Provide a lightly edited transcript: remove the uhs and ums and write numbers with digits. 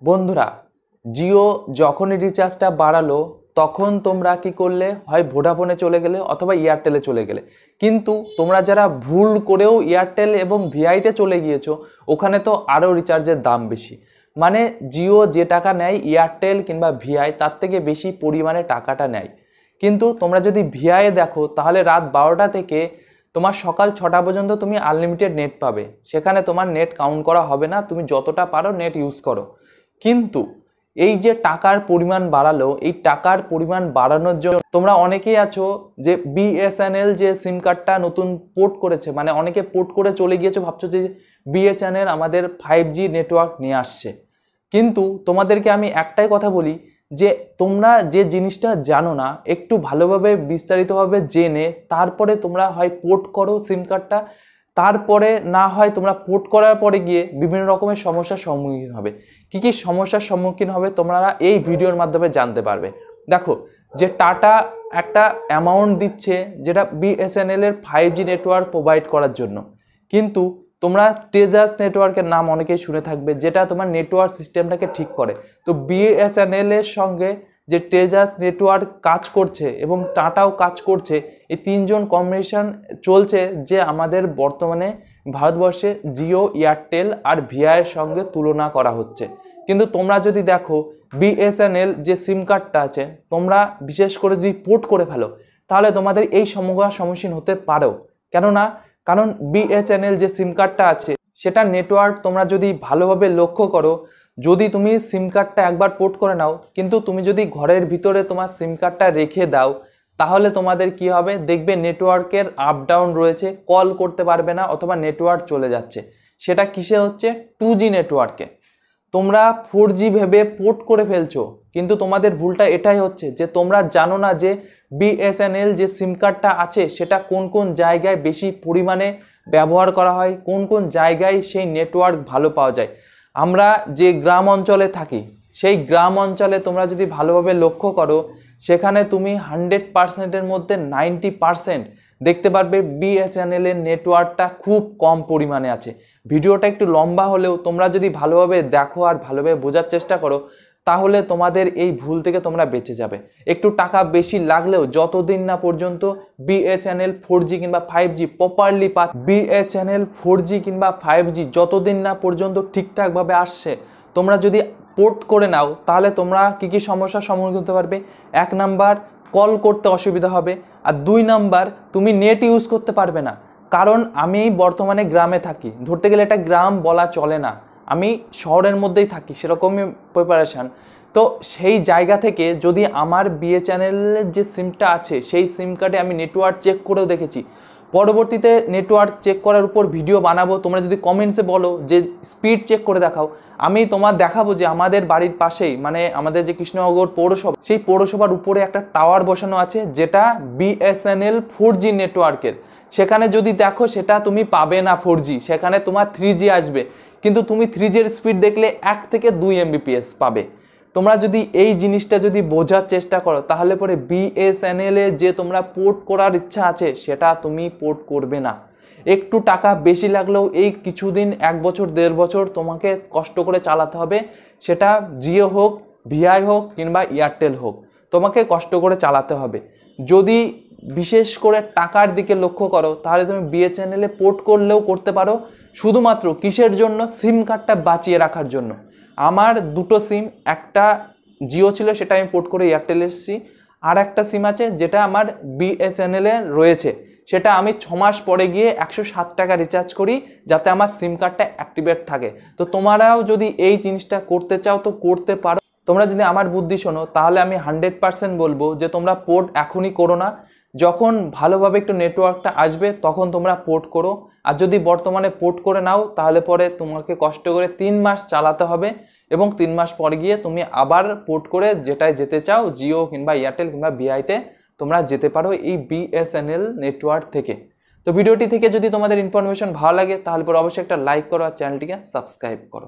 বন্ধুরা, জিও যখনই রিচার্জটা বাড়ালো তখন তোমরা কি করলে, হয় ভোডাফোনে চলে গেলে অথবা এয়ারটেলে চলে গেলে। কিন্তু তোমরা যারা ভুল করেও এয়ারটেল এবং ভিআইতে চলে গিয়েছো, ওখানে তো আরও রিচার্জের দাম বেশি। মানে জিও যে টাকা নেয় এয়ারটেল কিংবা ভিআই তার থেকে বেশি পরিমাণে টাকাটা নেয়। কিন্তু তোমরা যদি ভিআই দেখো তাহলে রাত 12টা থেকে তোমার সকাল 6টা পর্যন্ত তুমি আনলিমিটেড নেট পাবে। সেখানে তোমার নেট কাউন্ট করা হবে না, তুমি যতটা পারো নেট ইউজ করো। কিন্তু এই যে টাকার পরিমাণ বাড়ালো, এই টাকার পরিমাণ বাড়ানোর জন্য তোমরা অনেকেই আছো যে বিএসএনএল যে সিম কার্ডটা নতুন পোর্ট করেছে, মানে অনেকে পোর্ট করে চলে গিয়েছো, ভাবছো যে বিএসএনএল আমাদের 5G নেটওয়ার্ক নিয়ে আসছে। কিন্তু তোমাদেরকে আমি একটাই কথা বলি যে তোমরা যে জিনিসটা জানো না, একটু ভালোভাবে বিস্তারিতভাবে জেনে তারপরে তোমরা হয় পোর্ট করো সিম কার্ডটা। তারপরে না হয় তোমরা পোর্ট করার পরে গিয়ে বিভিন্ন রকমের সমস্যার সম্মুখীন হবে। কি কি সমস্যার সম্মুখীন হবে তোমরা এই ভিডিওর মাধ্যমে জানতে পারবে। দেখো, যে টাটা একটা অ্যামাউন্ট দিচ্ছে যেটা বিএসএনএল এর 5G নেটওয়ার্ক প্রোভাইড করার জন্য, কিন্তু তোমরা তেজাস নেটওয়ার্কের নাম অনেকেই শুনে থাকবে, যেটা তোমার নেটওয়ার্ক সিস্টেমটাকে ঠিক করে। তো বিএসএনএল এর সঙ্গে যে তেজাস নেটওয়ার্ক কাজ করছে এবং টাটাও কাজ করছে, এই তিনজন কম্বিনেশন চলছে যে আমাদের বর্তমানে ভারতবর্ষে জিও, এয়ারটেল আর ভিআইয়ের সঙ্গে তুলনা করা হচ্ছে। কিন্তু তোমরা যদি দেখো বিএসএনএল যে সিম কার্ডটা আছে, তোমরা বিশেষ করে যদি পোর্ট করে ফেলো তাহলে তোমাদের এই সমস্যার সম্মুখীন হতে পারো। কারণ বিএসএনএল যে সিম কার্ডটা আছে সেটা নেটওয়ার্ক তোমরা যদি ভালোভাবে লক্ষ্য করো, যদি তুমি সিম কার্ডটা একবার পোর্ট করে নাও, কিন্তু তুমি যদি ঘরের ভিতরে তোমার সিম কার্ডটা রেখে দাও তাহলে তোমাদের কি হবে, দেখবে নেটওয়ার্কের আপ ডাউন রয়েছে, কল করতে পারবে না অথবা নেটওয়ার্ক চলে যাচ্ছে। সেটা কিসে হচ্ছে? 2G নেটওয়ার্কে। তোমরা 4G ভেবে পোর্ট করে ফেলছো, কিন্তু তোমাদের ভুলটা এটাই হচ্ছে যে তোমরা জানো না যে বিএসএনএল যে সিম কার্ডটা আছে সেটা কোন কোন জায়গায় বেশি পরিমাণে ব্যবহার করা হয়, কোন কোন জায়গায় সেই নেটওয়ার্ক ভালো পাওয়া যায়। আমরা যে গ্রাম অঞ্চলে থাকি, সেই গ্রাম অঞ্চলে তোমরা যদি ভালোভাবে লক্ষ্য করো, সেখানে তুমি 100%-এর মধ্যে 90% দেখতে পারবে বিএসএনএল এর নেটওয়ার্কটা খুব কম পরিমাণে আছে। ভিডিওটা একটু লম্বা হলেও তোমরা যদি ভালোভাবে দেখো আর ভালোভাবে বোঝার চেষ্টা করো তাহলে তোমাদের এই ভুল থেকে তোমরা বেঁচে যাবে। একটু টাকা বেশি লাগলেও যতদিন না পর্যন্ত বিএসএনএল 4G কিংবা 5G প্রপারলি বিএসএনএল 4G কিংবা 5G যতদিন না পর্যন্ত ঠিকঠাকভাবে আসছে, তোমরা যদি পোর্ট করে নাও তাহলে তোমরা কি কি সমস্যার সম্মুখীন হতে পারবে। 1 নাম্বার, কল করতে অসুবিধা হবে। আর 2 নাম্বার, তুমি নেট ইউজ করতে পারবে না। কারণ আমি বর্তমানে গ্রামে থাকি, ধরতে গেলে এটা গ্রাম বলা চলে না, আমি শহরের মধ্যেই থাকি, সেরকমই প্রিপারেশান। তো সেই জায়গা থেকে যদি আমার বিএসএনএলের যে সিমটা আছে সেই সিম কার্ডে আমি নেটওয়ার্ক চেক করেও দেখেছি, পরবর্তীতে নেটওয়ার্ক চেক করার উপর ভিডিও বানাবো। তোমরা যদি কমেন্টসে বলো যে স্পিড চেক করে দেখাও, আমি তোমার দেখাবো যে আমাদের বাড়ির পাশেই, মানে আমাদের যে কৃষ্ণনগর পৌরসভা, সেই পৌরসভার উপরে একটা টাওয়ার বসানো আছে যেটা বিএসএনএল 4G নেটওয়ার্কের। সেখানে যদি দেখো সেটা তুমি পাবে না 4G, সেখানে তোমার 3G আসবে। কিন্তু তুমি 3G এর স্পিড দেখলে 1 থেকে 2 Mbps পাবে। তোমরা যদি এই জিনিসটা যদি বোঝার চেষ্টা করো তাহলে পরে বিএসএনএল এ যে তোমরা পোর্ট করার ইচ্ছা আছে সেটা তুমি পোর্ট করবে না। একটু টাকা বেশি লাগলেও এই কিছুদিন, 1 বছর 1.5 বছর তোমাকে কষ্ট করে চালাতে হবে। সেটা জিও হোক, ভিআই হোক কিংবা এয়ারটেল হোক, তোমাকে কষ্ট করে চালাতে হবে। যদি বিশেষ করে টাকার দিকে লক্ষ্য করো তাহলে তুমি বিএসএনএল এ পোর্ট করলেও করতে পারো, শুধুমাত্র কিসের জন্য? সিম কার্ডটা বাঁচিয়ে রাখার জন্য। আমার 2টো সিম, একটা জিও ছিল সেটা আমি পোর্ট করে এয়ারটেল এসেছি, আর একটা সিম আছে যেটা আমার বিএসএনএল এ রয়েছে, সেটা আমি 6 মাস পরে গিয়ে 107 টাকা রিচার্জ করি যাতে আমার সিম কার্ডটা অ্যাক্টিভেট থাকে। তো তোমরাও যদি এই জিনিসটা করতে চাও তো করতে পারো। তোমরা যদি আমার বুদ্ধি শোনো তাহলে আমি 100% বলবো যে তোমরা পোর্ট এখনই করো না, যখন ভালোভাবে একটু নেটওয়ার্কটা আসবে তখন তোমরা পোর্ট করো। আর যদি বর্তমানে পোর্ট করে নাও তাহলে পরে তোমাকে কষ্ট করে 3 মাস চালাতে হবে, এবং 3 মাস পর গিয়ে তুমি আবার পোর্ট করে যেটায় যেতে চাও, জিও কিংবা এয়ারটেল কিংবা ভিআইতে তোমরা যেতে পারো এই বিএসএনএল নেটওয়ার্ক থেকে। তো ভিডিওটি থেকে যদি তোমাদের ইনফরমেশন ভালো লাগে তাহলে পরে অবশ্যই একটা লাইক করো আর চ্যানেলটিকে সাবস্ক্রাইব করো।